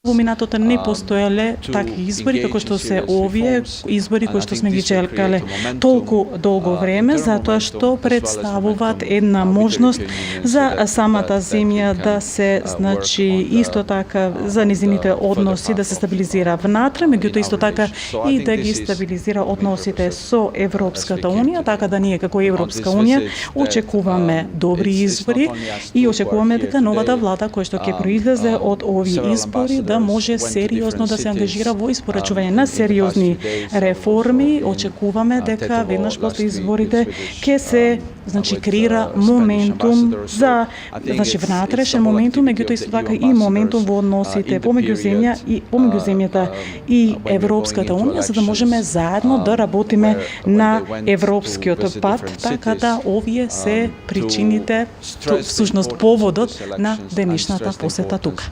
Во минатото не постоеле такви избори како што се овие избори кои што сме ги чекале толку долго време, затоа што представуваат една можност за самата земја да се, значи, исто така за низините односи да се стабилизира внатре, меѓутоа исто така и да ги стабилизира односите со Европската унија, така да ние како Европска унија очекуваме добри избори и очекуваме дека новата влада која што ќе произлезе од овие избори да може сериозно да се ангажира во испорачување на сериозни реформи. Очекуваме дека веднаш после изборите ќе се, значи, креира моментум за, значи, внатрешен моментум, меѓутоа исто така и моментум во односите помеѓу земјата и Европската унија, за да можеме заедно да работиме на европскиот пат, така да овие се причините, всушност поводот на денешната посета тука.